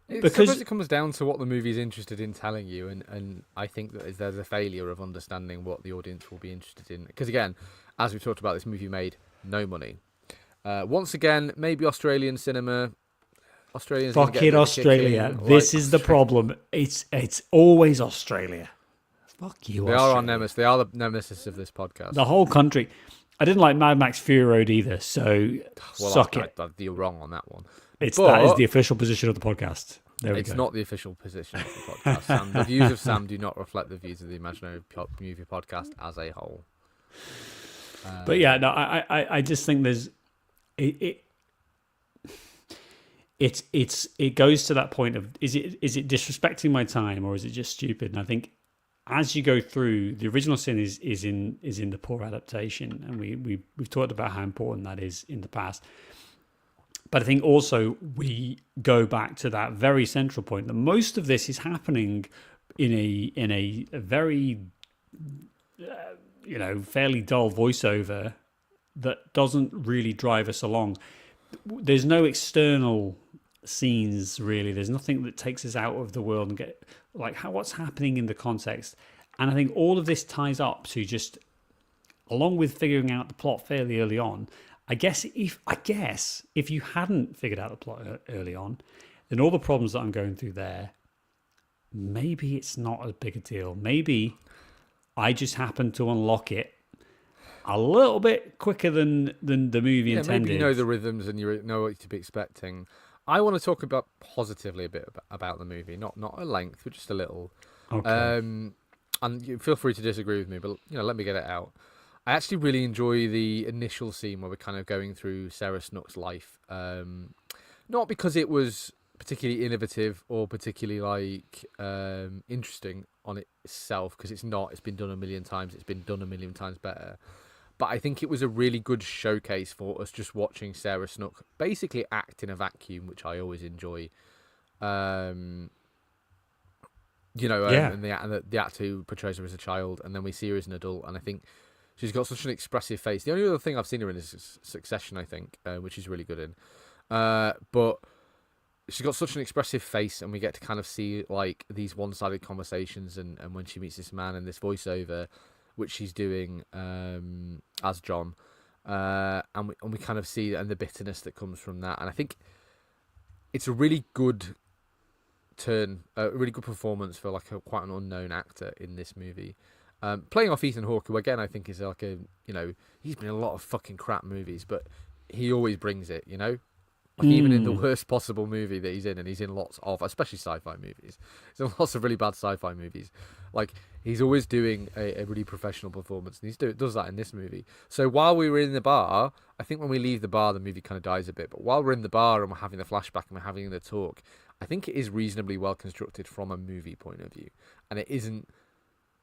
because it comes down to what the movie is interested in telling you, and I think that there's a failure of understanding what the audience will be interested in. Because again, as we talked about, this movie made no money. Once again, maybe Australian cinema. Australians fucking Australia. This is the problem. It's always Australia. Fuck you. They are our nemesis. They are the nemesis of this podcast. The whole country. I didn't like Mad Max Fury Road either, so suck it. You're wrong on that one. That is the official position of the podcast. It's not the official position of the podcast, Sam. The views of Sam do not reflect the views of the Imaginary Movie Podcast as a whole. But yeah, no, I just think there's it goes to that point of is it disrespecting my time or is it just stupid? And I think as you go through, the original sin is in the poor adaptation, and we've talked about how important that is in the past. But I think also we go back to that very central point that most of this is happening in a very fairly dull voiceover that doesn't really drive us along. There's no external scenes really. There's nothing that takes us out of the world and get like what's happening in the context. And I think all of this ties up to just, along with figuring out the plot fairly early on. I guess if you hadn't figured out the plot early on, then all the problems that I'm going through there, maybe it's not as big a deal. Maybe I just happened to unlock it a little bit quicker than the movie intended. Maybe you know the rhythms and you know what to be expecting. I want to talk about positively a bit about the movie, not at length, but just a little. Okay. And you feel free to disagree with me, but let me get it out. I actually really enjoy the initial scene where we're kind of going through Sarah Snook's life. Not because it was particularly innovative or particularly interesting on itself, because it's not. It's been done a million times. It's been done a million times better. But I think it was a really good showcase for us just watching Sarah Snook basically act in a vacuum, which I always enjoy. And the actor who portrays her as a child, and then we see her as an adult, and I think she's got such an expressive face. The only other thing I've seen her in is Succession, I think, which she's really good in. But she's got such an expressive face, and we get to kind of see like these one-sided conversations, and when she meets this man and this voiceover, which she's doing as John, and we kind of see and the bitterness that comes from that. And I think it's a really good turn, a really good performance for like quite an unknown actor in this movie. Playing off Ethan Hawke, who again I think is like he's been in a lot of fucking crap movies, but he always brings it, Like even in the worst possible movie that he's in, and he's in lots of, especially sci-fi movies. He's in lots of really bad sci-fi movies. Like he's always doing a really professional performance, and he does that in this movie. So while we were in the bar, I think when we leave the bar, the movie kind of dies a bit. But while we're in the bar and we're having the flashback and we're having the talk, I think it is reasonably well constructed from a movie point of view, and it isn't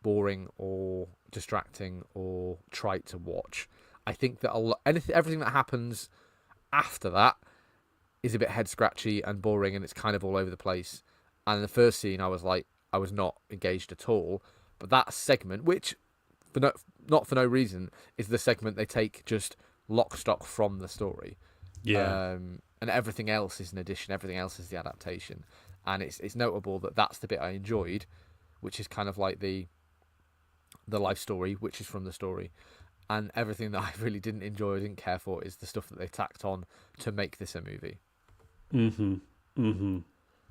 boring or distracting or trite to watch. I think that everything that happens after that is a bit head scratchy and boring, and it's kind of all over the place. And in the first scene, I was not engaged at all. But that segment, which not for no reason, is the segment they take just lock stock from the story. Yeah. And everything else is an addition. Everything else is the adaptation. And it's notable that that's the bit I enjoyed, which is kind of like the life story, which is from the story. and everything that I really didn't enjoy or didn't care for is the stuff that they tacked on to make this a movie.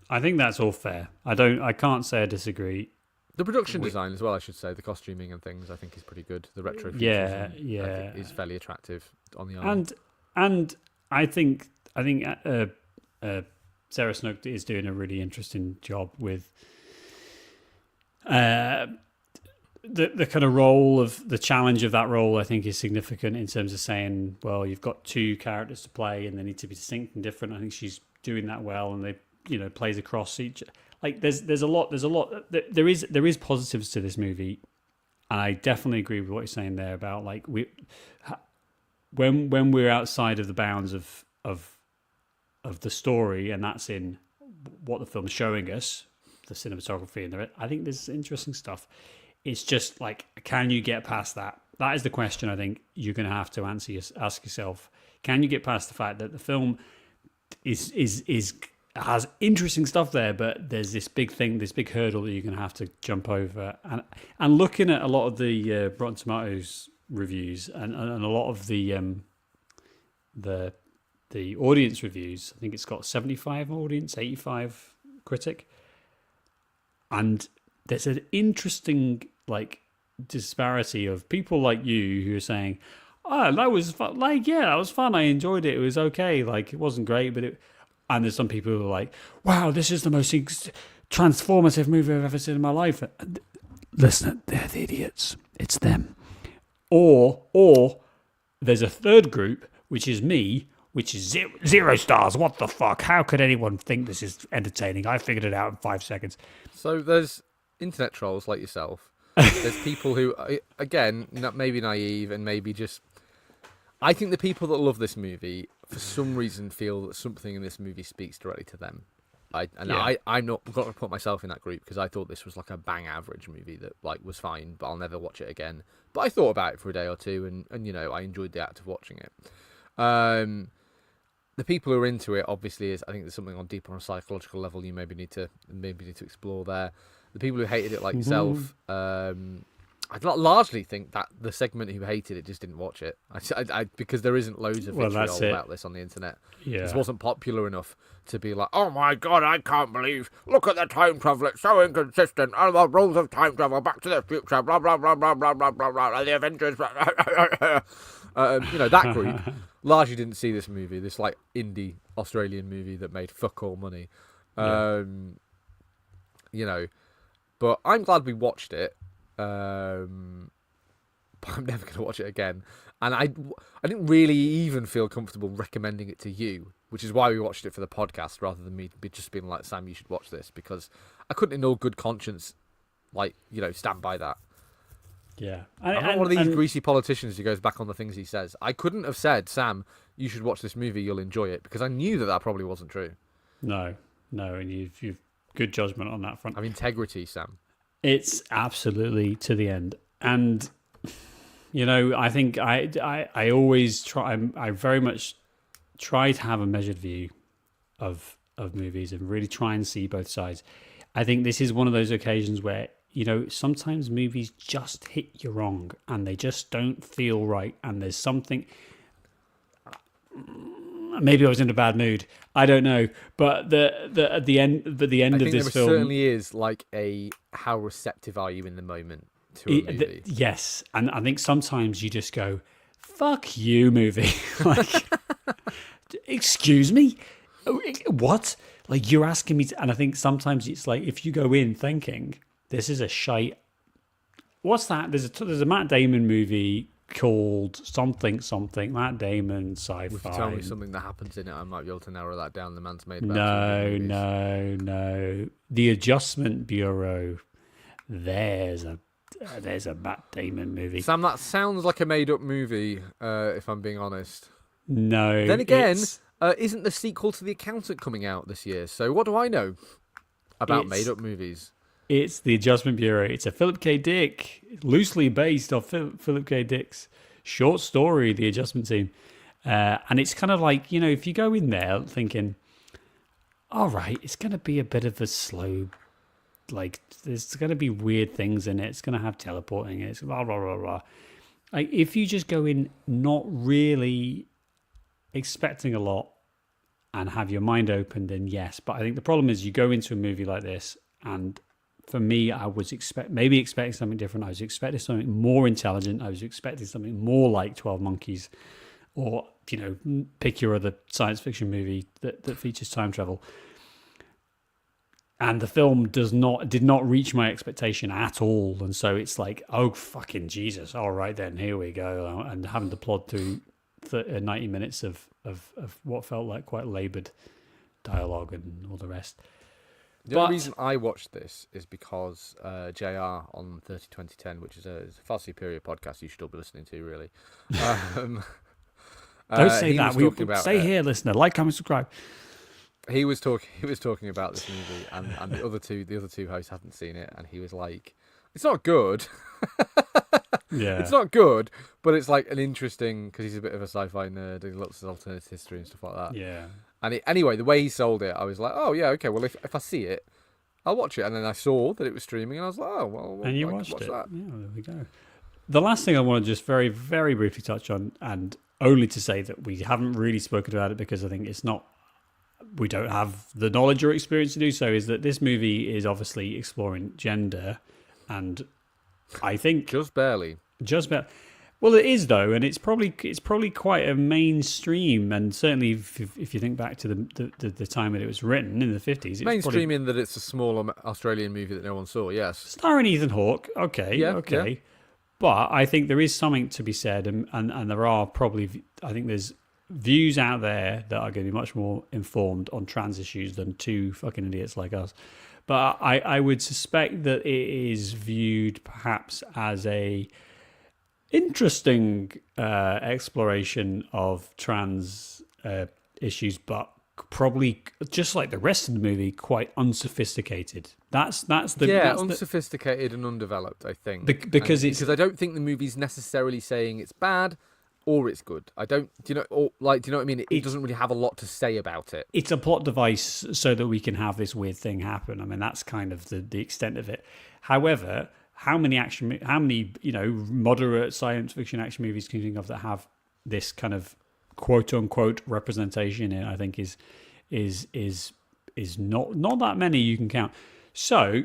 I think that's all fair. I can't say I disagree. The production design as well, I should say, the costuming and things, I think is pretty good. The retro futurism, I think is fairly attractive on the eye. And I think Sarah Snook is doing a really interesting job with the kind of role of the challenge of that role. I think is significant in terms of saying, well, you've got two characters to play and they need to be distinct and different. I think she's doing that well, and they plays across each. Like there's a lot. There is positives to this movie, and I definitely agree with what you're saying there about like when we're outside of the bounds of the story, and that's in what the film's showing us, the cinematography and the. I think there's interesting stuff. It's just like, can you get past that? That is the question I think you're going to have to ask yourself. Can you get past the fact that the film has interesting stuff there, but there's this big hurdle that you're going to have to jump over. And looking at a lot of the Rotten Tomatoes reviews and a lot of the audience reviews, I think it's got 75 audience, 85 critic, and there's an interesting like disparity of people like you who are saying, "Oh, that was fun. Like, yeah, that was fun. I enjoyed it. It was okay. Like, it wasn't great, but it." And there's some people who are like, "Wow, this is the most transformative movie I've ever seen in my life." Listen, they're the idiots. It's them. Or there's a third group, which is me, which is zero stars. What the fuck? How could anyone think this is entertaining? I figured it out in 5 seconds. So there's internet trolls like yourself. There's people who, again, maybe naive and maybe just... I think the people that love this movie, for some reason, feel that something in this movie speaks directly to them. I'm not going to put myself in that group because I thought this was like a bang average movie that like was fine, but I'll never watch it again. But I thought about it for a day or two, and I enjoyed the act of watching it. The people who are into it, obviously, I think there's something on deeper on a psychological level you maybe need to explore there. The people who hated it, like yourself, I largely think that the segment who hated it just didn't watch it. Because there isn't loads of vitriol about this on the internet. Yeah. This wasn't popular enough to be like, oh my god, I can't believe, look at the time travel, it's so inconsistent, and the rules of time travel, Back to the Future, blah, blah, blah, blah, blah, blah, blah, blah, the Avengers, blah, that group largely didn't see this movie, this like indie Australian movie that made fuck all money. But I'm glad we watched it. But I'm never going to watch it again. And I didn't really even feel comfortable recommending it to you, which is why we watched it for the podcast rather than me just being like, Sam, you should watch this, because I couldn't in all good conscience, stand by that. Yeah. I'm not one of these greasy politicians who goes back on the things he says. I couldn't have said, Sam, you should watch this movie, you'll enjoy it, because I knew that probably wasn't true. No, and you've good judgment on that front. I have integrity, Sam. It's absolutely to the end. And, I think I always try, I very much try to have a measured view of movies and really try and see both sides. I think this is one of those occasions where, sometimes movies just hit you wrong and they just don't feel right. And there's something, maybe I was in a bad mood. I don't know. But at the end of this film, there certainly is like how receptive are you in the moment to a movie? Yes, and I think sometimes you just go, "Fuck you, movie!" Like, excuse me, what? Like you're asking me to, and I think sometimes it's like if you go in thinking this is a shite. What's that? There's a Matt Damon movie called something Matt Damon sci-fi. If you tell me something that happens in it, I might be able to narrow that down. The man's made about no. The Adjustment Bureau. There's a Matt Damon movie. Sam, that sounds like a made-up movie. If I'm being honest. No. Then again, isn't the sequel to The Accountant coming out this year? So what do I know about made-up movies? It's The Adjustment Bureau. It's a Philip K. Dick, loosely based off Philip K. Dick's short story, The Adjustment Team. And it's kind of like, if you go in there thinking, all right, it's going to be a bit of a slow, like, there's going to be weird things in it. It's going to have teleporting. It's blah, blah, blah, blah. Like, if you just go in not really expecting a lot and have your mind open, then yes. But I think the problem is you go into a movie like this, and for me, I was expecting something different. I was expecting something more intelligent. I was expecting something more like 12 Monkeys, or, pick your other science fiction movie that features time travel. And the film did not reach my expectation at all. And so it's like, oh, fucking Jesus. All right, then, here we go. And having to plod through 90 minutes of what felt like quite laboured dialogue and all the rest. The only reason I watched this is because JR on 30-20-10, which is a far superior podcast you should all be listening to, really. Don't say that. Stay here, listener. Like, comment, subscribe. He was talking about this movie, and the other two hosts hadn't seen it, and he was like, "It's not good." Yeah, it's not good, but it's like an interesting, because he's a bit of a sci-fi nerd. He loves alternative history and stuff like that. Yeah. And anyway, the way he sold it, I was like, "Oh yeah, okay. Well, if I see it, I'll watch it." And then I saw that it was streaming, and I was like, "Oh well." And you watched it. That. Yeah, there we go. The last thing I want to just very, very briefly touch on, and only to say that we haven't really spoken about it because I think we don't have the knowledge or experience to do so, is that this movie is obviously exploring gender, and I think just barely. Well, it is though, and it's probably quite a mainstream, and certainly if you think back to the time that it was written in the 50s, mainstream in that it's a small Australian movie that no one saw. Yes, starring Ethan Hawke. Okay, yeah. But I think there is something to be said, and there are probably, I think there's views out there that are going to be much more informed on trans issues than two fucking idiots like us. But I would suspect that it is viewed perhaps as a interesting exploration of trans issues, but probably just like the rest of the movie, quite unsophisticated. Unsophisticated and undeveloped, I think. Because I don't think the movie's necessarily saying it's bad or it's good. Do you know what I mean? It doesn't really have a lot to say about it. It's a plot device so that we can have this weird thing happen. I mean, that's kind of the extent of it. However, how many moderate science fiction action movies can you think of that have this kind of quote unquote representation in it? I think is not that many you can count. So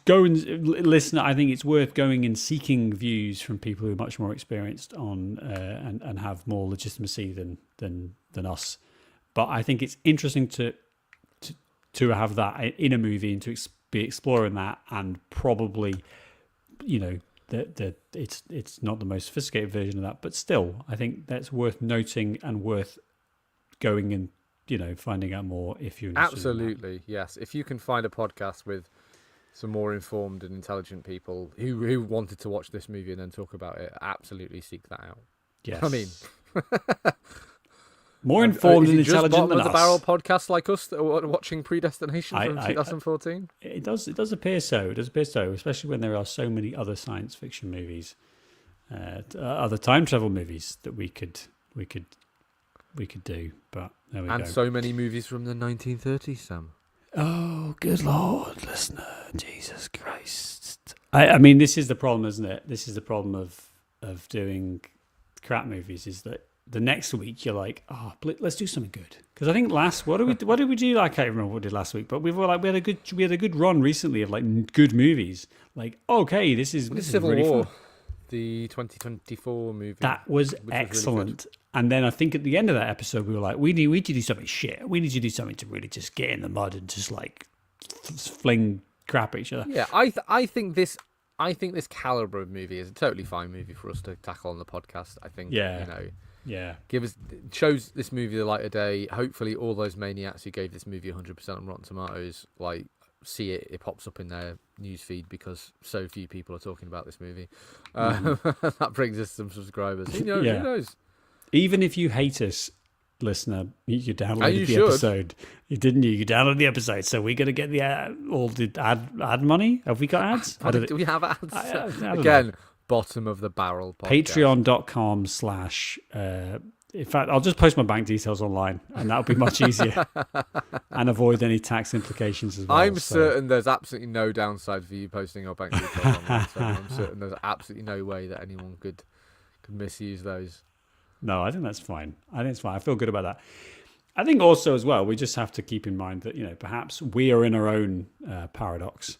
go and listen. I think it's worth going and seeking views from people who are much more experienced on and have more legitimacy than us. But I think it's interesting to have that in a movie and to be exploring that, and probably, that it's not the most sophisticated version of that, but still, I think that's worth noting and worth going and finding out more if you're interested. Absolutely, yes. If you can find a podcast with some more informed and intelligent people who wanted to watch this movie and then talk about it, absolutely seek that out. Yes. I mean, more informed and intelligent than us. Is it just bottom of the barrel podcast like us that are watching Predestination from 2014? It does appear so. It does appear so, especially when there are so many other science fiction movies, other time travel movies that we could do. But there we go. And so many movies from the 1930s, Sam. Oh, good Lord, listener, Jesus Christ! I mean, this is the problem, isn't it? This is the problem of doing crap movies. Is that the next week you're like, let's do something good. Because I think what did we do? I can't remember what we did last week, but we had a good run recently of like good movies. Like, okay, this is Civil really War, fun. The 2024 movie. That was excellent. Really, and then I think at the end of that episode, we were like, we need to do something shit. We need to do something to really just get in the mud and just like fling crap at each other. Yeah, I think this caliber of movie is a totally fine movie for us to tackle on the podcast. I think, shows this movie the light of day. Hopefully, all those maniacs who gave this movie 100% on Rotten Tomatoes, like, see it pops up in their newsfeed because so few people are talking about this movie. That brings us some subscribers. Who knows? Even if you hate us, listener, you downloaded the episode. You didn't. You downloaded the episode, so we're gonna get all the ad money. Have we got ads? Do we have ads? Again, bottom of the barrel podcast. Patreon.com/ In fact, I'll just post my bank details online, and that'll be much easier and avoid any tax implications as well. I'm certain there's absolutely no downside for you posting your bank details online. So I'm certain there's absolutely no way that anyone could misuse those. No, I think that's fine. I feel good about that. I think also as well, we just have to keep in mind that, you know, perhaps we are in our own paradox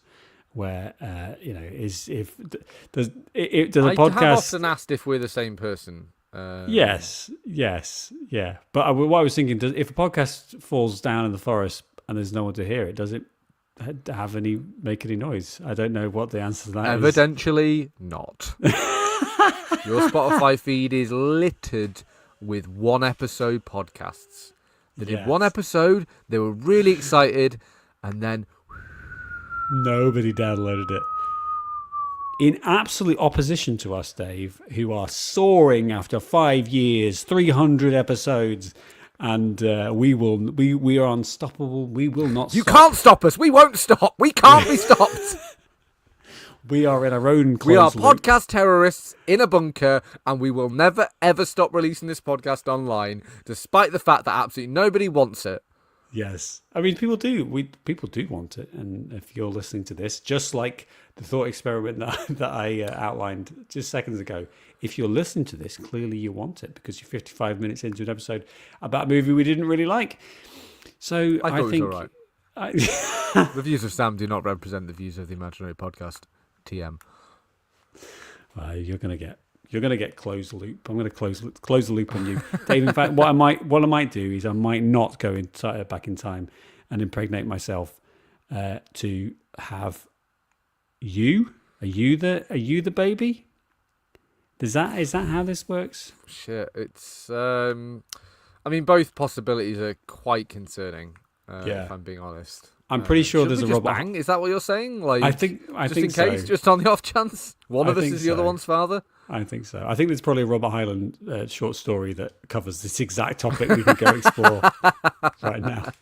where, you know, does a podcast... I have often asked if we're the same person. Yes, yeah. But what I was thinking, if a podcast falls down in the forest and there's no one to hear it, does it make any noise? I don't know what the answer to that is. Evidentially not. Your Spotify feed is littered with one episode podcasts. They did one episode, they were really excited, and then nobody downloaded it. In absolute opposition to us, Dave, who are soaring after 5 years, 300 episodes, and we are unstoppable. We will not stop. You can't stop us. We won't stop. We can't be stopped. We are in our own closed We are loop. podcast terrorists in a bunker, and we will never, ever stop releasing this podcast online, despite the fact that absolutely nobody wants it. Yes. I mean, people do. People do want it. And if you're listening to this, just like the thought experiment that I outlined just seconds ago, if you're listening to this, clearly you want it because you're 55 minutes into an episode about a movie we didn't really like. So I thought think... it was all right. The views of Sam do not represent the views of the Imaginary Podcast. TM. You're gonna get closed loop. I'm gonna close the loop on you, Dave. In fact, what I might do is I might not go back in time and impregnate myself to have you. Are you the baby? Is that how this works? Shit, it's. I mean, both possibilities are quite concerning. If I'm being honest. I'm pretty sure there's a robot. Bang? Is that what you're saying? Like, I think in case, so. just on the off chance, one of us is the other one's father. I think so. I think there's probably a Robert Hyland short story that covers this exact topic we could go explore right now.